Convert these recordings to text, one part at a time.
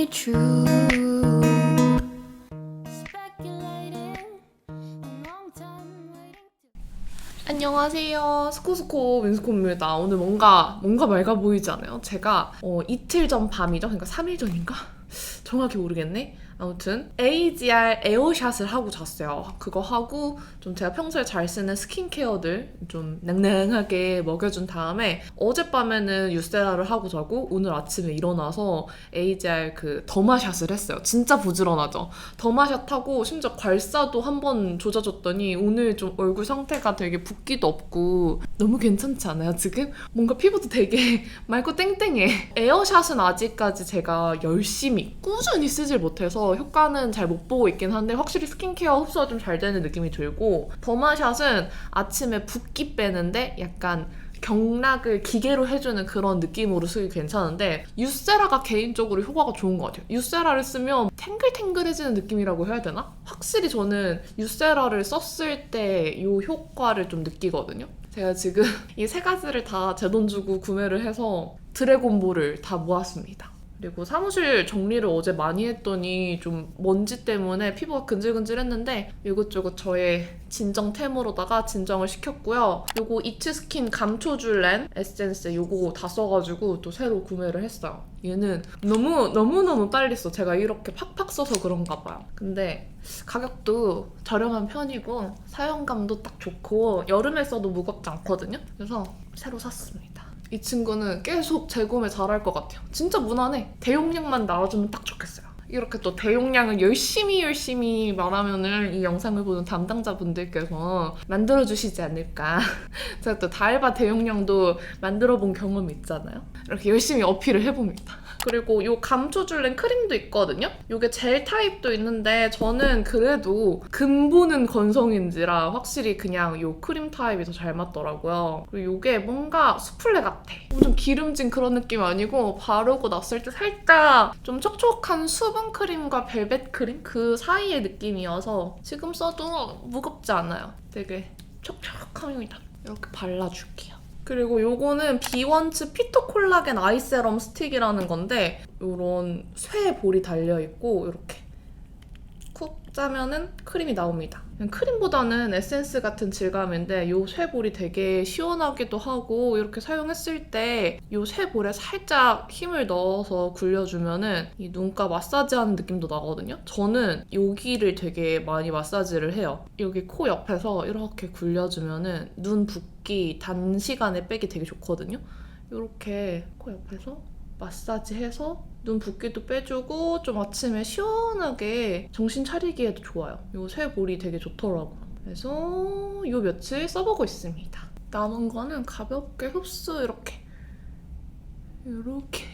be true. 안녕하세요. 스코스코 민스코입니다. 오늘 뭔가 맑아 보이지 않아요? 제가 이틀 전 밤이죠? 그러니까 3일 전인가? 정확히 모르겠네. 아무튼 AGR 에어샷을 하고 잤어요. 그거 하고 좀 제가 평소에 잘 쓰는 스킨케어들 좀 낭낭하게 먹여준 다음에 어젯밤에는 유세라를 하고 자고 오늘 아침에 일어나서 AGR 그 더마샷을 했어요. 진짜 부지런하죠? 더마샷 하고 심지어 괄사도 한번 조져줬더니 오늘 좀 얼굴 상태가 되게 붓기도 없고 너무 괜찮지 않아요 지금? 뭔가 피부도 되게 맑고 땡땡해. 에어샷은 아직까지 제가 열심히 꾸준히 쓰질 못해서 효과는 잘 못 보고 있긴 한데 확실히 스킨케어 흡수가 좀 잘 되는 느낌이 들고, 더마샷은 아침에 붓기 빼는데 약간 경락을 기계로 해주는 그런 느낌으로 쓰기 괜찮은데 유세라가 개인적으로 효과가 좋은 것 같아요. 유세라를 쓰면 탱글탱글해지는 느낌이라고 해야 되나? 확실히 저는 유세라를 썼을 때 이 효과를 좀 느끼거든요. 제가 지금 이 세 가지를 다 제 돈 주고 구매를 해서 드래곤볼을 다 모았습니다. 그리고 사무실 정리를 어제 많이 했더니 좀 먼지 때문에 피부가 근질근질했는데 이것저것 저의 진정템으로다가 진정을 시켰고요. 요거 이츠스킨 감초줄렌 에센스 요거 다 써가지고 또 새로 구매를 했어요. 얘는 너무너무 딸렸어. 제가 이렇게 팍팍 써서 그런가 봐요. 근데 가격도 저렴한 편이고 사용감도 딱 좋고 여름에 써도 무겁지 않거든요. 그래서 새로 샀습니다. 이 친구는 계속 재구매 잘할 것 같아요. 진짜 무난해. 대용량만 나와주면 딱 좋겠어요. 이렇게 또 대용량을 열심히 말하면은 이 영상을 보는 담당자분들께서 만들어주시지 않을까. 제가 또 다알바 대용량도 만들어본 경험이 있잖아요. 이렇게 열심히 어필을 해봅니다. 그리고 요 감초줄렌 크림도 있거든요? 요게 젤 타입도 있는데 저는 그래도 근보는 건성인지라 확실히 그냥 요 크림 타입이 더 잘 맞더라고요. 그리고 요게 뭔가 수플레 같아. 엄청 기름진 그런 느낌 아니고 바르고 났을 때 살짝 좀 촉촉한 수분 크림과 벨벳 크림? 그 사이의 느낌이어서 지금 써도 무겁지 않아요. 되게 촉촉합니다. 이렇게 발라줄게요. 그리고 요거는 비원츠 피토 콜라겐 아이 세럼 스틱이라는 건데 요런 쇠볼이 달려있고 이렇게 쿡 짜면은 크림이 나옵니다. 크림보다는 에센스 같은 질감인데 요 쇠볼이 되게 시원하기도 하고 이렇게 사용했을 때 요 쇠볼에 살짝 힘을 넣어서 굴려주면은 이 눈가 마사지하는 느낌도 나거든요. 저는 여기를 되게 많이 마사지를 해요. 여기 코 옆에서 이렇게 굴려주면은 눈 붓기 단시간에 빼기 되게 좋거든요. 이렇게 코 옆에서 마사지해서 눈 붓기도 빼주고 좀 아침에 시원하게 정신 차리기에도 좋아요. 이 쇠볼이 되게 좋더라고요. 그래서 요 며칠 써보고 있습니다. 남은 거는 가볍게 흡수 이렇게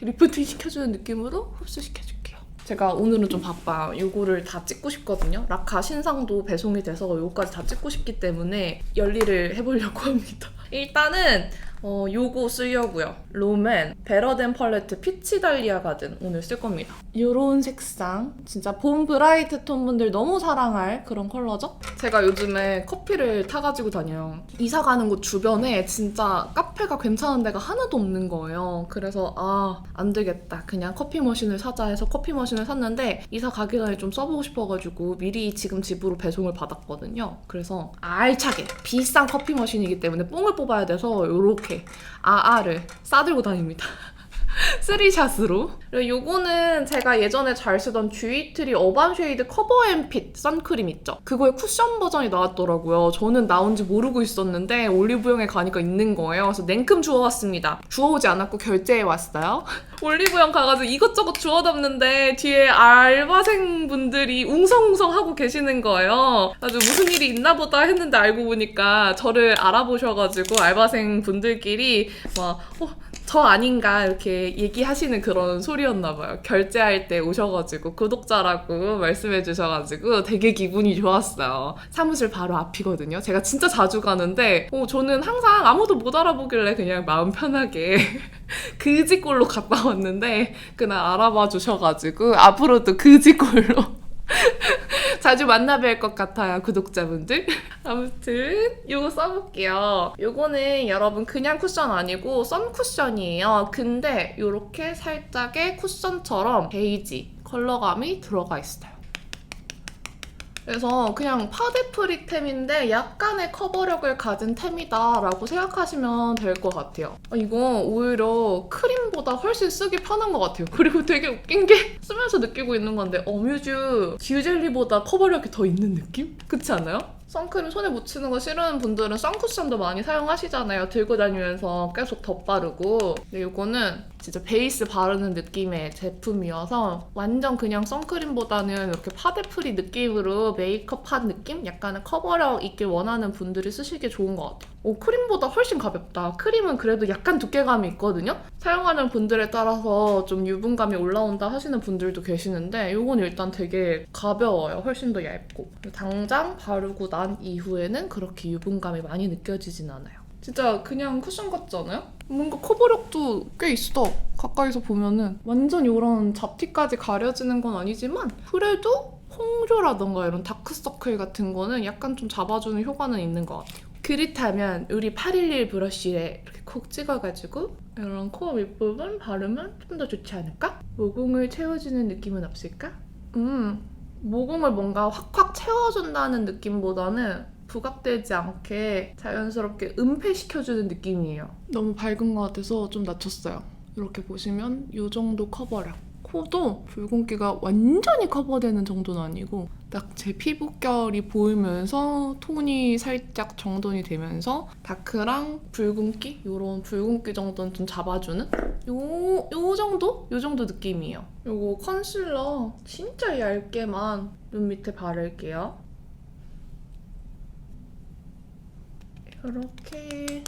리프팅 시켜주는 느낌으로 흡수시켜줄게요. 제가 오늘은 좀 바빠요. 요거를 다 찍고 싶거든요. 라카 신상도 배송이 돼서 요거까지 다 찍고 싶기 때문에 열일을 해보려고 합니다. 일단은 요거 쓰려고요. 롬앤 베러덴 팔레트 피치 달리아 가든 오늘 쓸 겁니다. 요런 색상 진짜 봄 브라이트 톤 분들 너무 사랑할 그런 컬러죠? 제가 요즘에 커피를 타가지고 다녀요. 이사 가는 곳 주변에 진짜 카페가 괜찮은 데가 하나도 없는 거예요. 그래서 안 되겠다. 그냥 커피 머신을 사자 해서 커피 머신을 샀는데 이사 가기 전에 좀 써보고 싶어가지고 미리 지금 집으로 배송을 받았거든요. 그래서 알차게 비싼 커피 머신이기 때문에 뽕을 뽑아야 돼서 요렇게 아아를 싸들고 다닙니다. 3샷으로. 그리고 요거는 제가 예전에 잘 쓰던 듀이트리 어반 쉐이드 커버 앤 핏 선크림 있죠? 그거의 쿠션 버전이 나왔더라고요. 저는 나온지 모르고 있었는데 올리브영에 가니까 있는 거예요. 그래서 냉큼 주워왔습니다. 주워오지 않았고 결제해왔어요. 올리브영 가가지고 이것저것 주워 담는데 뒤에 알바생분들이 웅성웅성 하고 계시는 거예요. 아주 무슨 일이 있나 보다 했는데 알고 보니까 저를 알아보셔가지고 알바생분들끼리 막 저 아닌가 이렇게 얘기하시는 그런 소리였나 봐요. 결제할 때 오셔가지고 구독자라고 말씀해 주셔가지고 되게 기분이 좋았어요. 사무실 바로 앞이거든요. 제가 진짜 자주 가는데 저는 항상 아무도 못 알아보길래 그냥 마음 편하게 그지꼴로 갔다 왔는데 그날 알아봐 주셔가지고 앞으로도 그지꼴로 자주 만나뵐 것 같아요, 구독자분들. 아무튼 요거 써볼게요. 요거는 여러분 그냥 쿠션 아니고 선 쿠션이에요. 근데 요렇게 살짝의 쿠션처럼 베이지 컬러감이 들어가 있어요. 그래서 그냥 파데 프리템인데 약간의 커버력을 가진 템이다 라고 생각하시면 될 것 같아요. 이거 오히려 크림보다 훨씬 쓰기 편한 것 같아요. 그리고 되게 웃긴 게 쓰면서 느끼고 있는 건데 어뮤즈 듀젤리보다 커버력이 더 있는 느낌? 그렇지 않아요? 선크림 손에 묻히는 거 싫어하는 분들은 선쿠션도 많이 사용하시잖아요. 들고 다니면서 계속 덧바르고. 근데 이거는 진짜 베이스 바르는 느낌의 제품이어서 완전 그냥 선크림보다는 이렇게 파데프리 느낌으로 메이크업한 느낌? 약간의 커버력 있길 원하는 분들이 쓰시기에 좋은 것 같아요. 크림보다 훨씬 가볍다. 크림은 그래도 약간 두께감이 있거든요? 사용하는 분들에 따라서 좀 유분감이 올라온다 하시는 분들도 계시는데 이건 일단 되게 가벼워요. 훨씬 더 얇고. 당장 바르고 난 이후에는 그렇게 유분감이 많이 느껴지진 않아요. 진짜 그냥 쿠션 같지 않아요? 뭔가 커버력도 꽤 있어. 가까이서 보면은 완전 이런 잡티까지 가려지는 건 아니지만 그래도 홍조라던가 이런 다크서클 같은 거는 약간 좀 잡아주는 효과는 있는 것 같아요. 그렇다면 우리 811 브러쉬에 이렇게 콕 찍어가지고 이런 코어 윗부분 바르면 좀 더 좋지 않을까? 모공을 채워주는 느낌은 없을까? 모공을 뭔가 확확 채워준다는 느낌보다는 부각되지 않게 자연스럽게 은폐시켜주는 느낌이에요. 너무 밝은 것 같아서 좀 낮췄어요. 이렇게 보시면 이 정도 커버력. 코도 붉은기가 완전히 커버되는 정도는 아니고 딱 제 피부결이 보이면서 톤이 살짝 정돈이 되면서 다크랑 붉은기? 이런 붉은기 정도는 좀 잡아주는? 요 정도? 요 정도 느낌이에요. 요거 컨실러 진짜 얇게만 눈 밑에 바를게요. 이렇게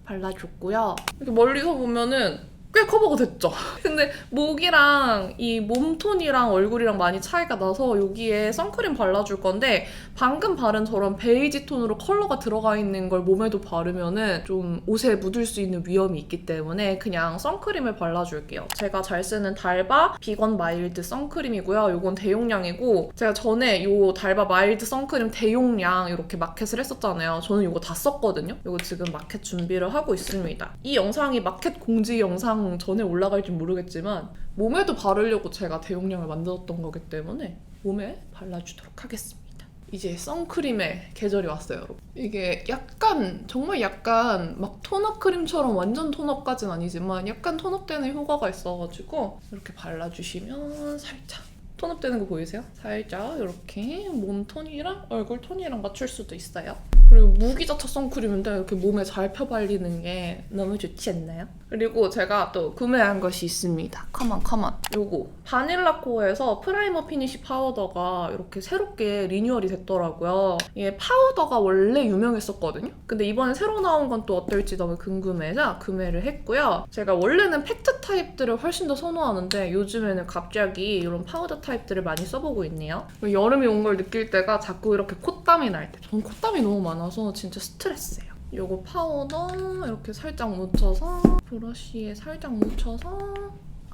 발라줬고요. 이렇게 멀리서 보면은 꽤 커버가 됐죠? 근데 목이랑 이 몸톤이랑 얼굴이랑 많이 차이가 나서 여기에 선크림 발라줄 건데 방금 바른 저런 베이지 톤으로 컬러가 들어가 있는 걸 몸에도 바르면은 좀 옷에 묻을 수 있는 위험이 있기 때문에 그냥 선크림을 발라줄게요. 제가 잘 쓰는 달바 비건 마일드 선크림이고요. 이건 대용량이고 제가 전에 이 달바 마일드 선크림 대용량 이렇게 마켓을 했었잖아요. 저는 이거 다 썼거든요. 이거 지금 마켓 준비를 하고 있습니다. 이 영상이 마켓 공지 영상 전에 올라갈지 모르겠지만 몸에도 바르려고 제가 대용량을 만들었던 거기 때문에 몸에 발라주도록 하겠습니다. 이제 선크림의 계절이 왔어요, 여러분. 이게 약간 정말 약간 막 톤업 크림처럼 완전 톤업까지는 아니지만 약간 톤업되는 효과가 있어가지고 이렇게 발라주시면 살짝 톤업되는 거 보이세요? 살짝 이렇게 몸톤이랑 얼굴 톤이랑 맞출 수도 있어요. 그리고 무기자차 선크림인데 이렇게 몸에 잘 펴발리는 게 너무 좋지 않나요? 그리고 제가 또 구매한 것이 있습니다. 컴온. 요거 바닐라코에서 프라이머 피니쉬 파우더가 이렇게 새롭게 리뉴얼이 됐더라고요. 이게 파우더가 원래 유명했었거든요. 근데 이번에 새로 나온 건 또 어떨지 너무 궁금해서 구매를 했고요. 제가 원래는 팩트 타입들을 훨씬 더 선호하는데 요즘에는 갑자기 이런 파우더 타입들을 많이 써보고 있네요. 여름이 온 걸 느낄 때가 자꾸 이렇게 콧땀이 날 때. 전 콧땀이 너무 많아서 진짜 스트레스예요. 요거 파우더 이렇게 살짝 묻혀서 브러쉬에 살짝 묻혀서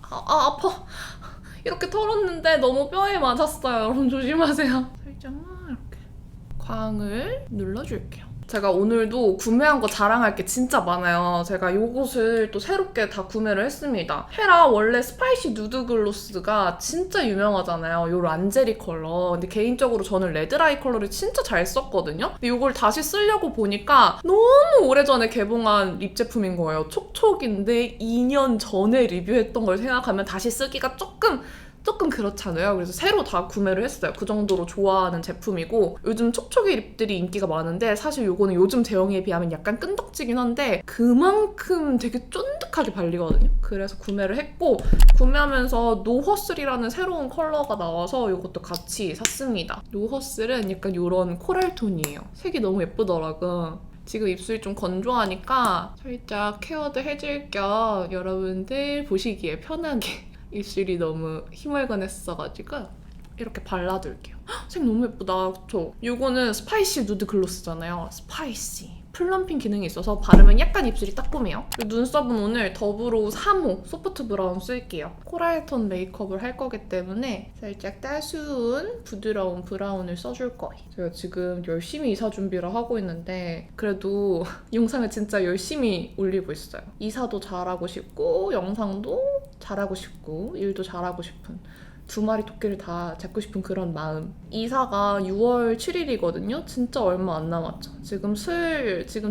아파. 이렇게 털었는데 너무 뼈에 맞았어요. 여러분 조심하세요. 살짝만 이렇게 광을 눌러줄게요. 제가 오늘도 구매한 거 자랑할 게 진짜 많아요. 제가 요것을 또 새롭게 다 구매를 했습니다. 헤라 원래 스파이시 누드 글로스가 진짜 유명하잖아요. 요 란제리 컬러. 근데 개인적으로 저는 레드라이 컬러를 진짜 잘 썼거든요. 근데 요걸 다시 쓰려고 보니까 너무 오래전에 개봉한 립 제품인 거예요. 촉촉인데 2년 전에 리뷰했던 걸 생각하면 다시 쓰기가 조금 그렇잖아요. 그래서 새로 다 구매를 했어요. 그 정도로 좋아하는 제품이고 요즘 촉촉이 립들이 인기가 많은데 사실 요거는 요즘 제형에 비하면 약간 끈덕지긴 한데 그만큼 되게 쫀득하게 발리거든요. 그래서 구매를 했고 구매하면서 노허슬이라는 새로운 컬러가 나와서 이것도 같이 샀습니다. 노허슬은 약간 이런 코랄 톤이에요. 색이 너무 예쁘더라고요. 지금 입술이 좀 건조하니까 살짝 케어도 해줄 겸 여러분들 보시기에 편하게 입술이 너무 희멀건했어가지고 이렇게 발라둘게요. 헉, 색 너무 예쁘다. 그쵸? 이거는 스파이시 누드 글로스잖아요. 스파이시. 플럼핑 기능이 있어서 바르면 약간 입술이 따끔해요. 눈썹은 오늘 더브로우 3호 소프트 브라운 쓸게요. 코랄톤 메이크업을 할 거기 때문에 살짝 따스운 부드러운 브라운을 써줄 거예요. 제가 지금 열심히 이사 준비를 하고 있는데 그래도 영상을 진짜 열심히 올리고 있어요. 이사도 잘하고 싶고 영상도 잘하고 싶고 일도 잘하고 싶은 두 마리 토끼를 다 잡고 싶은 그런 마음. 이사가 6월 7일이거든요. 진짜 얼마 안 남았죠. 지금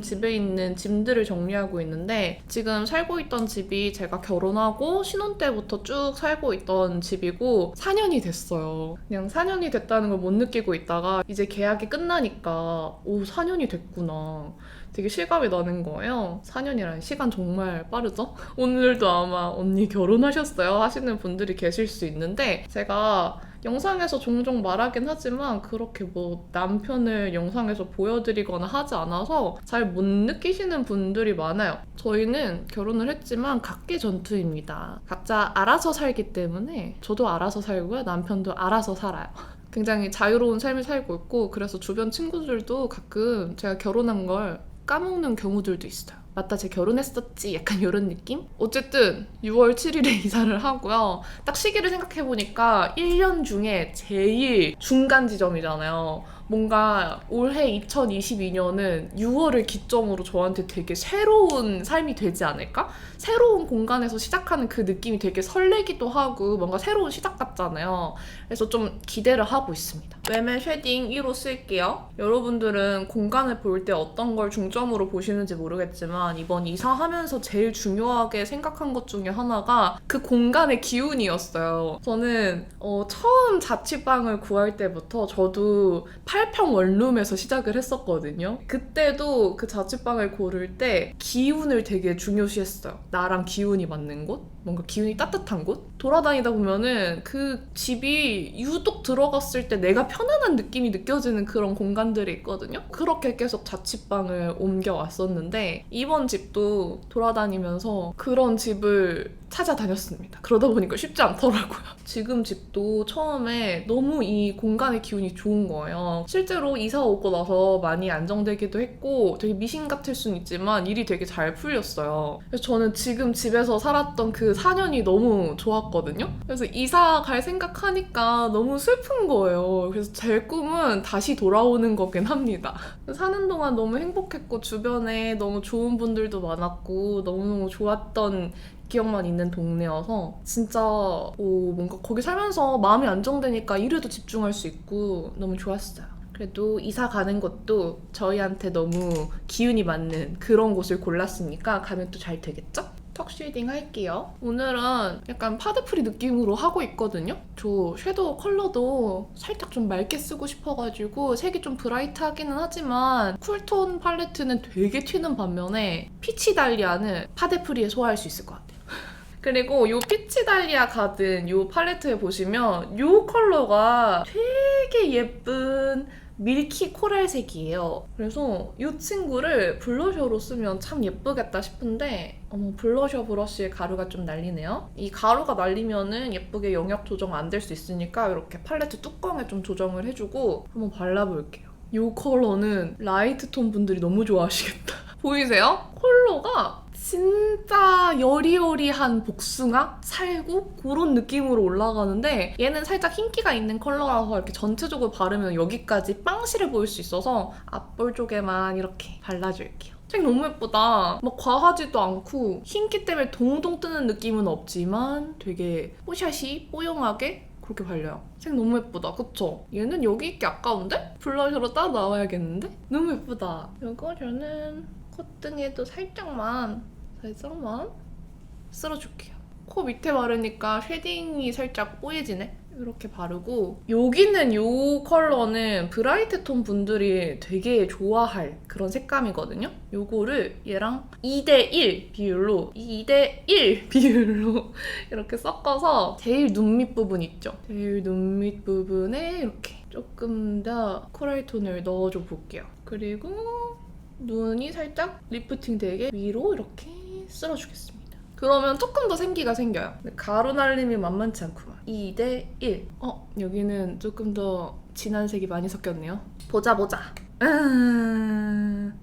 집에 있는 짐들을 정리하고 있는데 지금 살고 있던 집이 제가 결혼하고 신혼 때부터 쭉 살고 있던 집이고 4년이 됐어요. 그냥 4년이 됐다는 걸 못 느끼고 있다가 이제 계약이 끝나니까 4년이 됐구나. 되게 실감이 나는 거예요. 4년이라는 시간 정말 빠르죠? 오늘도 아마 언니 결혼하셨어요? 하시는 분들이 계실 수 있는데 제가 영상에서 종종 말하긴 하지만 그렇게 뭐 남편을 영상에서 보여드리거나 하지 않아서 잘 못 느끼시는 분들이 많아요. 저희는 결혼을 했지만 각계 전투입니다. 각자 알아서 살기 때문에 저도 알아서 살고요. 남편도 알아서 살아요. 굉장히 자유로운 삶을 살고 있고 그래서 주변 친구들도 가끔 제가 결혼한 걸 까먹는 경우들도 있어요. 맞다, 쟤 결혼했었지? 약간 이런 느낌? 어쨌든 6월 7일에 이사를 하고요. 딱 시기를 생각해보니까 1년 중에 제일 중간 지점이잖아요. 뭔가 올해 2022년은 6월을 기점으로 저한테 되게 새로운 삶이 되지 않을까? 새로운 공간에서 시작하는 그 느낌이 되게 설레기도 하고 뭔가 새로운 시작 같잖아요. 그래서 좀 기대를 하고 있습니다. 웨멜 쉐딩 1호 쓸게요. 여러분들은 공간을 볼 때 어떤 걸 중점으로 보시는지 모르겠지만 이번 이사하면서 제일 중요하게 생각한 것 중에 하나가 그 공간의 기운이었어요. 저는 처음 자취방을 구할 때부터 저도 8평 원룸에서 시작을 했었거든요. 그때도 그 자취방을 고를 때 기운을 되게 중요시했어요. 나랑 기운이 맞는 곳? 뭔가 기운이 따뜻한 곳? 돌아다니다 보면은 그 집이 유독 들어갔을 때 내가 편안한 느낌이 느껴지는 그런 공간들이 있거든요. 그렇게 계속 자취방을 옮겨왔었는데 이번 집도 돌아다니면서 그런 집을 찾아다녔습니다. 그러다 보니까 쉽지 않더라고요. 지금 집도 처음에 너무 이 공간의 기운이 좋은 거예요. 실제로 이사 오고 나서 많이 안정되기도 했고 되게 미신 같을 순 있지만 일이 되게 잘 풀렸어요. 그래서 저는 지금 집에서 살았던 그 4년이 너무 좋았거든요. 그래서 이사 갈 생각하니까 너무 슬픈 거예요. 그래서 제 꿈은 다시 돌아오는 거긴 합니다. 사는 동안 너무 행복했고 주변에 너무 좋은 분들도 많았고 너무너무 좋았던 기억만 있는 동네여서 진짜 뭔가 거기 살면서 마음이 안정되니까 일에도 집중할 수 있고 너무 좋았어요. 그래도 이사 가는 것도 저희한테 너무 기운이 맞는 그런 곳을 골랐으니까 가면 또 잘 되겠죠? 턱 쉐이딩 할게요. 오늘은 약간 파데프리 느낌으로 하고 있거든요. 저 섀도우 컬러도 살짝 좀 맑게 쓰고 싶어가지고 색이 좀 브라이트하기는 하지만 쿨톤 팔레트는 되게 튀는 반면에 피치 달리아는 파데프리에 소화할 수 있을 것 같아요. 그리고 이 피치 달리아 가든 이 팔레트에 보시면 이 컬러가 되게 예쁜 밀키 코랄색이에요. 그래서 이 친구를 블러셔로 쓰면 참 예쁘겠다 싶은데 블러셔 브러쉬에 가루가 좀 날리네요. 이 가루가 날리면은 예쁘게 영역 조정 안 될 수 있으니까 이렇게 팔레트 뚜껑에 좀 조정을 해주고 한번 발라볼게요. 이 컬러는 라이트 톤 분들이 너무 좋아하시겠다. 보이세요? 컬러가 진짜 여리여리한 복숭아? 살구? 그런 느낌으로 올라가는데 얘는 살짝 흰기가 있는 컬러라서 이렇게 전체적으로 바르면 여기까지 빵실해 보일 수 있어서 앞볼 쪽에만 이렇게 발라줄게요. 색 너무 예쁘다. 막 과하지도 않고 흰기 때문에 동동 뜨는 느낌은 없지만 되게 뽀샤시, 뽀용하게 그렇게 발려요. 색 너무 예쁘다. 그쵸? 얘는 여기 있기 아까운데? 블러셔로 따로 나와야겠는데? 너무 예쁘다. 이거 저는 콧등에도 살짝만 쓸어줄게요. 코 밑에 바르니까 쉐딩이 살짝 뽀얘지네? 이렇게 바르고 여기는 이 컬러는 브라이트 톤 분들이 되게 좋아할 그런 색감이거든요. 요거를 얘랑 2대1 비율로 이렇게 섞어서 제일 눈 밑 부분 있죠? 제일 눈 밑 부분에 이렇게 조금 더 코랄 톤을 넣어줘 볼게요. 그리고 눈이 살짝 리프팅 되게 위로 이렇게 쓸어주겠습니다. 그러면 조금 더 생기가 생겨요. 가루 날림이 만만치 않구만. 2대1. 여기는 조금 더 진한 색이 많이 섞였네요. 보자.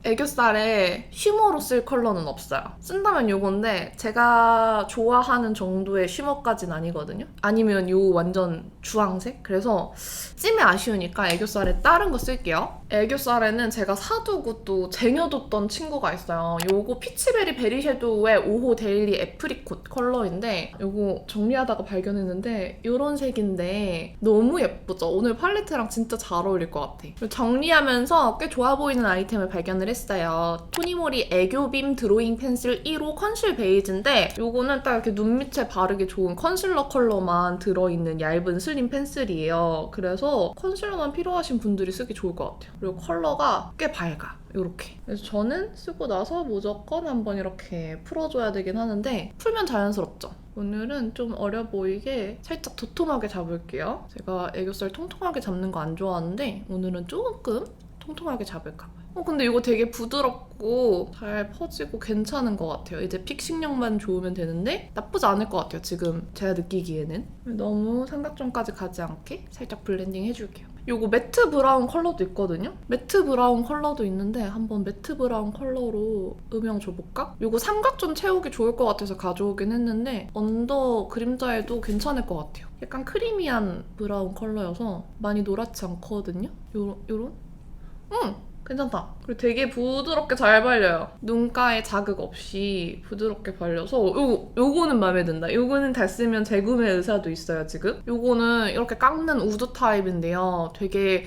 애교살에 쉬머로 쓸 컬러는 없어요. 쓴다면 요건데 제가 좋아하는 정도의 쉬머까진 아니거든요. 아니면 요 완전 주황색? 그래서 찜이 아쉬우니까 애교살에 다른 거 쓸게요. 애교살에는 제가 사두고 또 쟁여뒀던 친구가 있어요. 요거 피치베리 베리 섀도우의 5호 데일리 애프리콧 컬러인데 요거 정리하다가 발견했는데 요런 색인데 너무 예쁘죠? 오늘 팔레트랑 진짜 잘 어울릴 것 같아. 정리하면서 꽤 좋아 보이는 아이템을 발견을 했어요. 토니모리 애교빔 드로잉 펜슬 1호 컨실 베이지인데 요거는 딱 이렇게 눈 밑에 바르기 좋은 컨실러 컬러만 들어있는 얇은 슬림 펜슬이에요. 그래서 컨실러만 필요하신 분들이 쓰기 좋을 것 같아요. 그리고 컬러가 꽤 밝아. 이렇게. 그래서 저는 쓰고 나서 무조건 한번 이렇게 풀어줘야 되긴 하는데 풀면 자연스럽죠? 오늘은 좀 어려 보이게 살짝 도톰하게 잡을게요. 제가 애교살 통통하게 잡는 거 안 좋아하는데 오늘은 조금 통통하게 잡을까 봐요. 근데 이거 되게 부드럽고 잘 퍼지고 괜찮은 것 같아요. 이제 픽싱력만 좋으면 되는데 나쁘지 않을 것 같아요. 지금 제가 느끼기에는. 너무 삼각존까지 가지 않게 살짝 블렌딩 해줄게요. 요거 매트 브라운 컬러도 있거든요? 매트 브라운 컬러도 있는데 한번 매트 브라운 컬러로 음영 줘볼까? 요거 삼각존 채우기 좋을 것 같아서 가져오긴 했는데 언더 그림자에도 괜찮을 것 같아요. 약간 크리미한 브라운 컬러여서 많이 노랗지 않거든요? 요런? 괜찮다. 그리고 되게 부드럽게 잘 발려요. 눈가에 자극 없이 부드럽게 발려서 요거는 마음에 든다. 요거는 다 쓰면 재구매 의사도 있어요, 지금. 요거는 이렇게 깎는 우드 타입인데요. 되게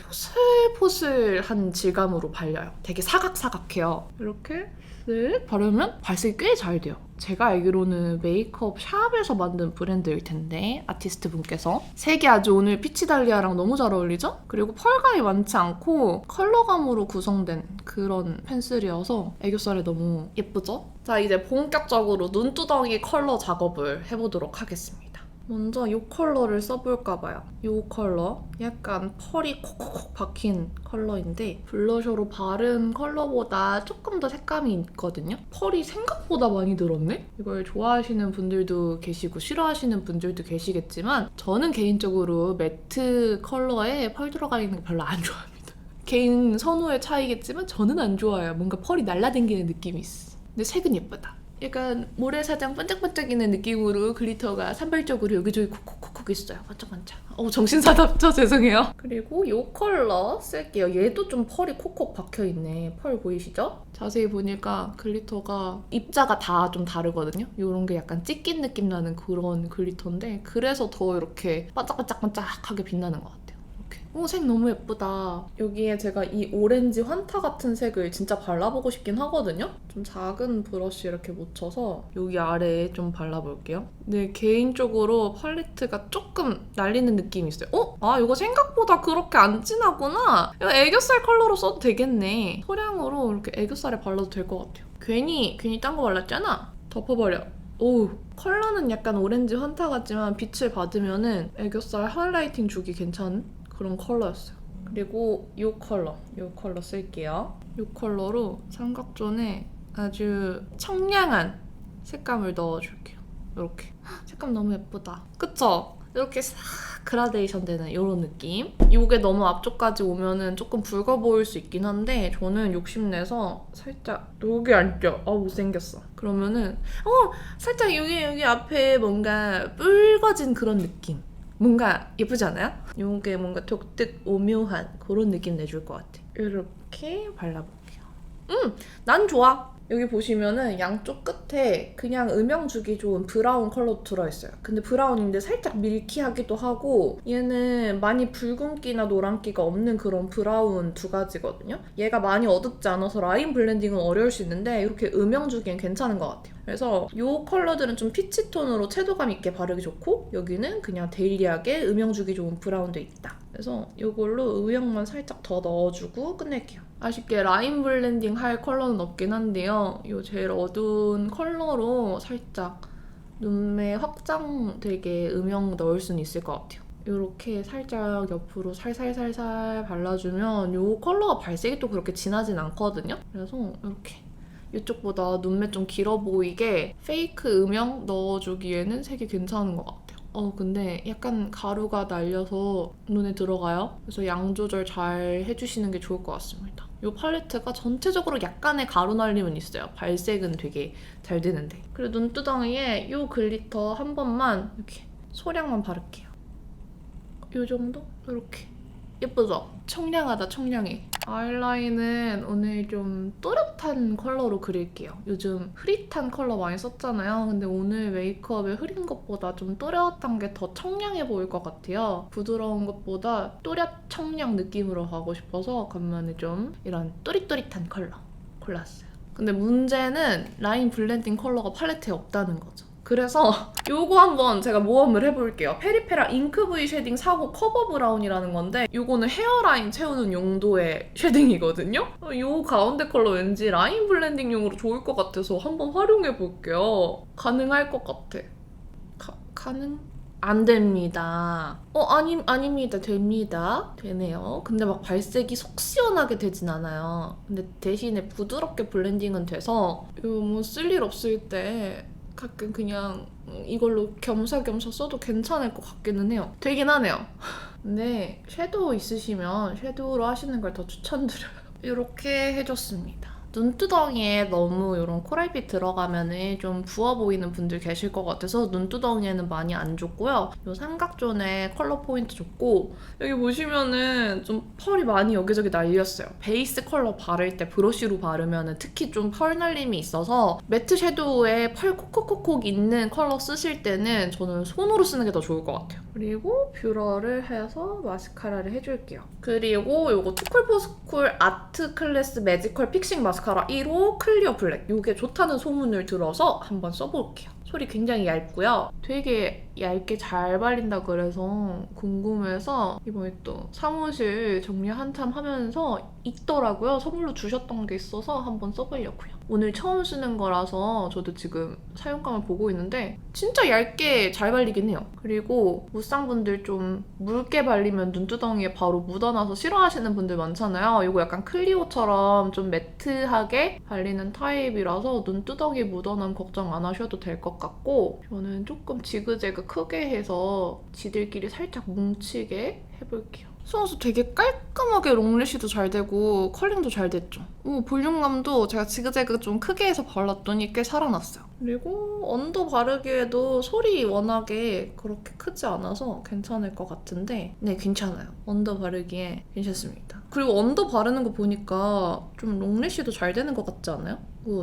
포슬포슬한 질감으로 발려요. 되게 사각사각해요. 이렇게 쓱 바르면 발색이 꽤 잘 돼요. 제가 알기로는 메이크업 샵에서 만든 브랜드일 텐데 아티스트 분께서 색이 아주 오늘 피치 달리아랑 너무 잘 어울리죠? 그리고 펄감이 많지 않고 컬러감으로 구성된 그런 펜슬이어서 애교살에 너무 예쁘죠? 자, 이제 본격적으로 눈두덩이 컬러 작업을 해보도록 하겠습니다. 먼저 이 컬러를 써볼까 봐요. 이 컬러 약간 펄이 콕콕콕 박힌 컬러인데 블러셔로 바른 컬러보다 조금 더 색감이 있거든요. 펄이 생각보다 많이 들었네? 이걸 좋아하시는 분들도 계시고 싫어하시는 분들도 계시겠지만 저는 개인적으로 매트 컬러에 펄 들어가 있는 거 별로 안 좋아합니다. 개인 선호의 차이겠지만 저는 안 좋아요. 뭔가 펄이 날라다니는 느낌이 있어. 근데 색은 예쁘다. 약간 모래사장 반짝반짝이는 느낌으로 글리터가 산발적으로 여기저기 콕콕콕콕 있어요. 반짝반짝. 정신사납죠? 죄송해요. 그리고 이 컬러 쓸게요. 얘도 좀 펄이 콕콕 박혀있네. 펄 보이시죠? 자세히 보니까 글리터가 입자가 다 좀 다르거든요. 이런 게 약간 찢긴 느낌 나는 그런 글리터인데 그래서 더 이렇게 반짝반짝반짝하게 빛나는 것 같아요. 색 너무 예쁘다. 여기에 제가 이 오렌지 환타 같은 색을 진짜 발라보고 싶긴 하거든요? 좀 작은 브러쉬 이렇게 묻혀서 여기 아래에 좀 발라볼게요. 근데 개인적으로 팔레트가 조금 날리는 느낌이 있어요. 이거 생각보다 그렇게 안 진하구나. 이거 애교살 컬러로 써도 되겠네. 소량으로 이렇게 애교살에 발라도 될 것 같아요. 괜히 딴 거 발랐잖아? 덮어버려. 컬러는 약간 오렌지 환타 같지만 빛을 받으면은 애교살 하이라이팅 주기 괜찮은? 그런 컬러였어요. 그리고 이 컬러 쓸게요. 이 컬러로 삼각존에 아주 청량한 색감을 넣어줄게요. 이렇게. 색감 너무 예쁘다. 그쵸? 이렇게 싹 그라데이션 되는 이런 느낌. 이게 너무 앞쪽까지 오면은 조금 붉어 보일 수 있긴 한데 저는 욕심내서 살짝 여기 앉죠. 못생겼어. 그러면은 살짝 여기 앞에 뭔가 붉어진 그런 느낌. 뭔가 예쁘지 않아요? 이게 뭔가 독특 오묘한 그런 느낌 내줄 것 같아. 이렇게 발라볼게요. 난 좋아. 여기 보시면은 양쪽 끝에 그냥 음영 주기 좋은 브라운 컬러 들어있어요. 근데 브라운인데 살짝 밀키하기도 하고 얘는 많이 붉은기나 노란기가 없는 그런 브라운 두 가지거든요. 얘가 많이 어둡지 않아서 라인 블렌딩은 어려울 수 있는데 이렇게 음영 주기엔 괜찮은 것 같아요. 그래서 이 컬러들은 좀 피치톤으로 채도감 있게 바르기 좋고 여기는 그냥 데일리하게 음영 주기 좋은 브라운도 있다. 그래서 이걸로 음영만 살짝 더 넣어주고 끝낼게요. 아쉽게 라인 블렌딩 할 컬러는 없긴 한데요. 이 제일 어두운 컬러로 살짝 눈매 확장되게 음영 넣을 수는 있을 것 같아요. 이렇게 살짝 옆으로 살살살살 발라주면 이 컬러가 발색이 또 그렇게 진하진 않거든요. 그래서 이렇게 이쪽보다 눈매 좀 길어 보이게 페이크 음영 넣어주기에는 색이 괜찮은 것 같아요. 근데 약간 가루가 날려서 눈에 들어가요. 그래서 양 조절 잘 해주시는 게 좋을 것 같습니다. 이 팔레트가 전체적으로 약간의 가루 날림은 있어요. 발색은 되게 잘 되는데. 그리고 눈두덩이에 이 글리터 한 번만 이렇게 소량만 바를게요. 이 정도? 이렇게. 예쁘죠? 청량하다, 청량해. 아이라인은 오늘 좀 또렷한 컬러로 그릴게요. 요즘 흐릿한 컬러 많이 썼잖아요. 근데 오늘 메이크업에 흐린 것보다 좀 또렷한 게 더 청량해 보일 것 같아요. 부드러운 것보다 또렷 청량 느낌으로 가고 싶어서 간만에 좀 이런 또릿또릿한 컬러 골랐어요. 근데 문제는 라인 블렌딩 컬러가 팔레트에 없다는 거죠. 그래서 요거 한번 제가 모험을 해볼게요. 페리페라 잉크 V 쉐딩 사고 커버 브라운이라는 건데 요거는 헤어라인 채우는 용도의 쉐딩이거든요? 요 가운데 컬러 왠지 라인 블렌딩용으로 좋을 것 같아서 한번 활용해볼게요. 가능할 것 같아. 가능? 안 됩니다. 아닙니다. 됩니다. 되네요. 근데 막 발색이 속 시원하게 되진 않아요. 근데 대신에 부드럽게 블렌딩은 돼서 이거 뭐 쓸 일 없을 때 가끔 그냥 이걸로 겸사겸사 써도 괜찮을 것 같기는 해요. 되긴 하네요. 근데 섀도우 있으시면 섀도우로 하시는 걸 더 추천드려요. 이렇게 해줬습니다. 눈두덩이에 너무 이런 코랄빛 들어가면은 좀 부어 보이는 분들 계실 것 같아서 눈두덩이에는 많이 안 줬고요. 이 삼각존에 컬러 포인트 줬고 여기 보시면은 좀 펄이 많이 여기저기 날렸어요. 베이스 컬러 바를 때 브러쉬로 바르면은 특히 좀 펄 날림이 있어서 매트 섀도우에 펄 콕콕콕콕 있는 컬러 쓰실 때는 저는 손으로 쓰는 게 더 좋을 것 같아요. 그리고 뷰러를 해서 마스카라를 해줄게요. 그리고 이거 투쿨포스쿨 아트 클래스 매지컬 픽싱 마스카라 1호 클리어 블랙. 이게 좋다는 소문을 들어서 한번 써볼게요. 솔이 굉장히 얇고요. 되게 얇게 잘 발린다 그래서 궁금해서 이번에 또 사무실 정리 한참 하면서 있더라고요. 선물로 주셨던 게 있어서 한번 써보려고요. 오늘 처음 쓰는 거라서 저도 지금 사용감을 보고 있는데 진짜 얇게 잘 발리긴 해요. 그리고 무쌍분들 좀 묽게 발리면 눈두덩이에 바로 묻어나서 싫어하시는 분들 많잖아요. 이거 약간 클리오처럼 좀 매트하게 발리는 타입이라서 눈두덩이 묻어남 걱정 안 하셔도 될 것 같고 저는 조금 지그재그 크게 해서 지들끼리 살짝 뭉치게 해볼게요. 속눈썹 되게 깔끔하게 롱래쉬도 잘 되고 컬링도 잘 됐죠. 볼륨감도 제가 지그재그 좀 크게 해서 발랐더니 꽤 살아났어요. 그리고 언더 바르기에도 솔이 워낙에 그렇게 크지 않아서 괜찮을 것 같은데 네, 괜찮아요. 언더 바르기에 괜찮습니다. 그리고 언더 바르는 거 보니까 좀 롱래쉬도 잘 되는 것 같지 않아요?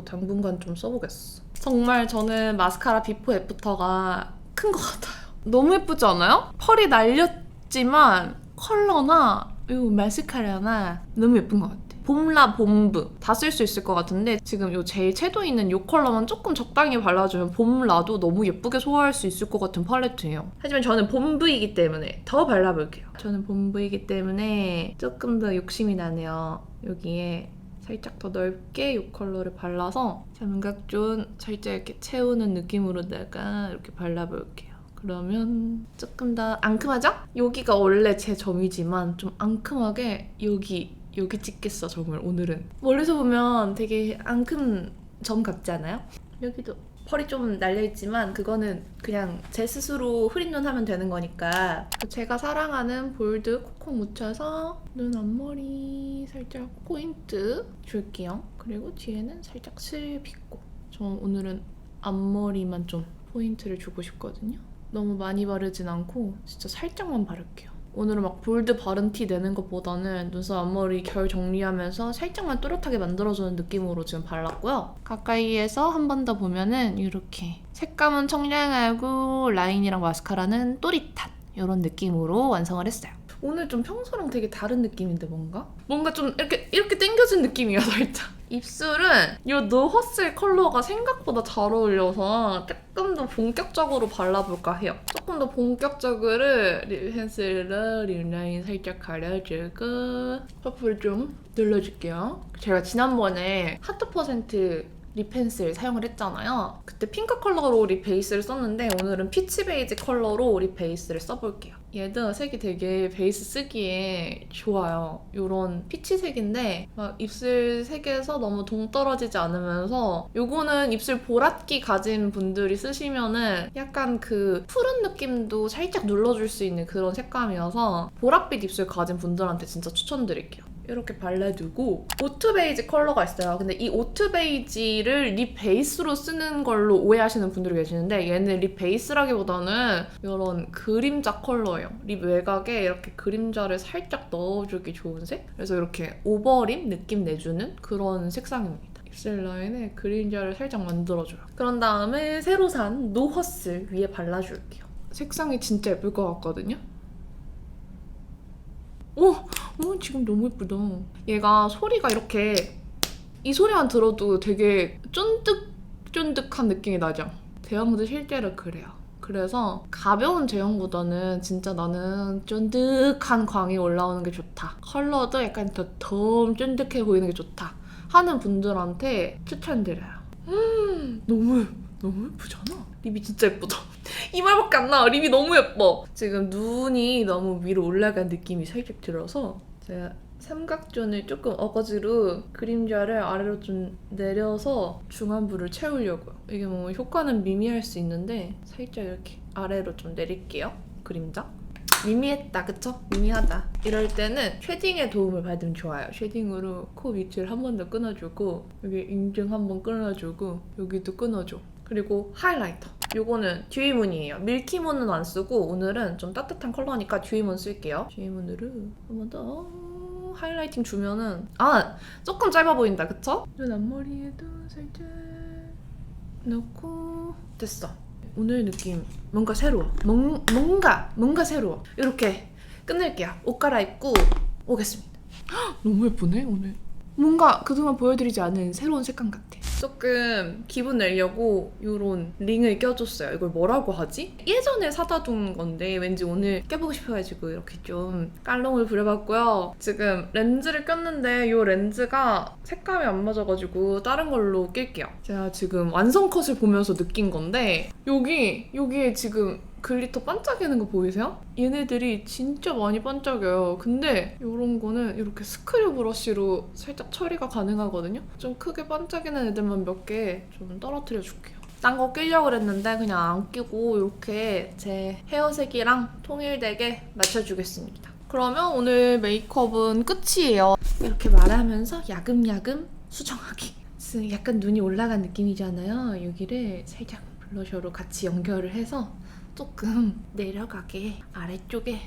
당분간 좀 써보겠어. 정말 저는 마스카라 비포 애프터가 큰 것 같아요. 너무 예쁘지 않아요? 펄이 날렸지만 컬러나 이 마스카라나 너무 예쁜 것 같아. 봄라 봄브 다 쓸 수 있을 것 같은데 지금 요 제일 채도 있는 이 컬러만 조금 적당히 발라주면 봄라도 너무 예쁘게 소화할 수 있을 것 같은 팔레트예요. 하지만 저는 봄브이기 때문에 더 발라볼게요. 저는 봄브이기 때문에 조금 더 욕심이 나네요. 여기에 살짝 더 넓게 이 컬러를 발라서 삼각존 살짝 이렇게 채우는 느낌으로다가 이렇게 발라볼게요. 그러면 조금 더 앙큼하죠? 여기가 원래 제 점이지만 좀 앙큼하게 여기 찍겠어, 점을 오늘은. 멀리서 보면 되게 앙큼 점 같지 않아요? 여기도 펄이 좀 날려있지만 그거는 그냥 제 스스로 흐린 눈 하면 되는 거니까 제가 사랑하는 볼드 콕콕 묻혀서 눈 앞머리 살짝 포인트 줄게요. 그리고 뒤에는 살짝 슬 빗고 저 오늘은 앞머리만 좀 포인트를 주고 싶거든요. 너무 많이 바르진 않고 진짜 살짝만 바를게요. 오늘은 막 볼드 바른 티 내는 것보다는 눈썹 앞머리 결 정리하면서 살짝만 또렷하게 만들어주는 느낌으로 지금 발랐고요. 가까이에서 한 번 더 보면은 이렇게 색감은 청량하고 라인이랑 마스카라는 또릿한 이런 느낌으로 완성을 했어요. 오늘 좀 평소랑 되게 다른 느낌인데 뭔가 좀 이렇게 당겨진 느낌이야 살짝. 입술은 이 너허슬 컬러가 생각보다 잘 어울려서 조금 더 본격적으로 발라볼까 해요. 조금 더 본격적으로 립 펜슬로 립 라인 살짝 가려주고 퍼플 좀 눌러줄게요. 제가 지난번에 하트 퍼센트 립 펜슬 사용을 했잖아요. 그때 핑크 컬러로 립 베이스를 썼는데 오늘은 피치 베이지 컬러로 립 베이스를 써볼게요. 얘도 색이 되게 베이스 쓰기에 좋아요. 이런 피치색인데 막 입술 색에서 너무 동떨어지지 않으면서 요거는 입술 보랏기 가진 분들이 쓰시면은 약간 그 푸른 느낌도 살짝 눌러줄 수 있는 그런 색감이어서 보랏빛 입술 가진 분들한테 진짜 추천드릴게요. 이렇게 발라두고 오트 베이지 컬러가 있어요. 근데 이 오트 베이지를 립 베이스로 쓰는 걸로 오해하시는 분들이 계시는데 얘는 립 베이스라기보다는 이런 그림자 컬러예요. 립 외곽에 이렇게 그림자를 살짝 넣어주기 좋은 색? 그래서 이렇게 오버립 느낌 내주는 그런 색상입니다. 입술 라인에 그림자를 살짝 만들어줘요. 그런 다음에 새로 산 노허스 위에 발라줄게요. 색상이 진짜 예쁠 것 같거든요? 오! 지금 너무 예쁘다. 얘가 소리가 이렇게 이 소리만 들어도 되게 쫀득쫀득한 느낌이 나죠? 제형도 실제로 그래요. 그래서 가벼운 제형보다는 진짜 나는 쫀득한 광이 올라오는 게 좋다. 컬러도 약간 더 쫀득해 보이는 게 좋다 하는 분들한테 추천드려요. 너무 예쁘잖아. 립이 진짜 예쁘다. 이 말밖에 안 나와. 립이 너무 예뻐. 지금 눈이 너무 위로 올라간 느낌이 살짝 들어서 제가 삼각존을 조금 어거지로 그림자를 아래로 좀 내려서 중안부를 채우려고요. 이게 뭐 효과는 미미할 수 있는데 살짝 이렇게 아래로 좀 내릴게요. 그림자. 미미했다, 그쵸? 미미하다. 이럴 때는 쉐딩의 도움을 받으면 좋아요. 쉐딩으로 코 밑을 한 번 더 끊어주고 여기 인중 한 번 끊어주고 여기도 끊어줘. 그리고 하이라이터. 요거는 듀이문이에요. 밀키문은 안 쓰고 오늘은 좀 따뜻한 컬러니까 듀이문 쓸게요. 듀이문으로 한 번 더 하이라이팅 주면은 조금 짧아 보인다, 그쵸? 눈 앞머리에도 살짝 넣고 됐어. 오늘 느낌 뭔가 새로워. 뭔가 새로워. 이렇게 끝낼게요. 옷 갈아입고 오겠습니다. 너무 예쁘네 오늘. 뭔가 그동안 보여드리지 않은 새로운 색감 같아. 조금 기분 내려고 이런 링을 껴줬어요. 이걸 뭐라고 하지? 예전에 사다 둔 건데 왠지 오늘 껴보고 싶어가지고 이렇게 좀 깔롱을 부려봤고요. 지금 렌즈를 꼈는데 이 렌즈가 색감이 안 맞아가지고 다른 걸로 낄게요. 제가 지금 완성 컷을 보면서 느낀 건데 여기에 지금 글리터 반짝이는 거 보이세요? 얘네들이 진짜 많이 반짝여요. 근데 이런 거는 이렇게 스크류 브러쉬로 살짝 처리가 가능하거든요. 좀 크게 반짝이는 애들만 몇 개 좀 떨어뜨려 줄게요. 딴 거 끼려고 그랬는데 그냥 안 끼고 이렇게 제 헤어색이랑 통일되게 맞춰주겠습니다. 그러면 오늘 메이크업은 끝이에요. 이렇게 말하면서 야금야금 수정하기. 약간 눈이 올라간 느낌이잖아요. 여기를 살짝 블러셔로 같이 연결을 해서 조금 내려가게 아래쪽에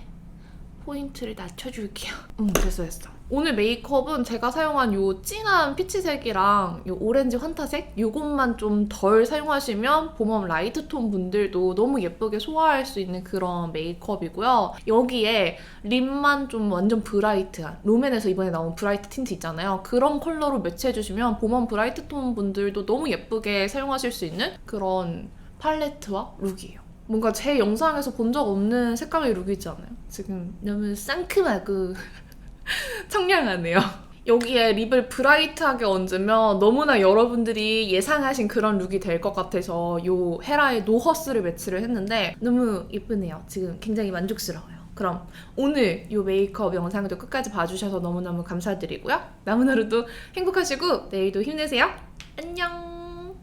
포인트를 낮춰줄게요. 됐어. 오늘 메이크업은 제가 사용한 이 진한 피치색이랑 이 오렌지 환타색 이것만 좀 덜 사용하시면 봄웜 라이트톤 분들도 너무 예쁘게 소화할 수 있는 그런 메이크업이고요. 여기에 립만 좀 완전 브라이트한 롬앤에서 이번에 나온 브라이트 틴트 있잖아요. 그런 컬러로 매치해주시면 봄웜 브라이트톤 분들도 너무 예쁘게 사용하실 수 있는 그런 팔레트와 룩이에요. 뭔가 제 영상에서 본 적 없는 색감의 룩이지 않아요? 지금 너무 상큼하고 청량하네요. 여기에 립을 브라이트하게 얹으면 너무나 여러분들이 예상하신 그런 룩이 될 것 같아서 이 헤라의 노허스를 매치를 했는데 너무 예쁘네요. 지금 굉장히 만족스러워요. 그럼 오늘 이 메이크업 영상도 끝까지 봐주셔서 너무너무 감사드리고요. 남은 하루도 행복하시고 내일도 힘내세요. 안녕!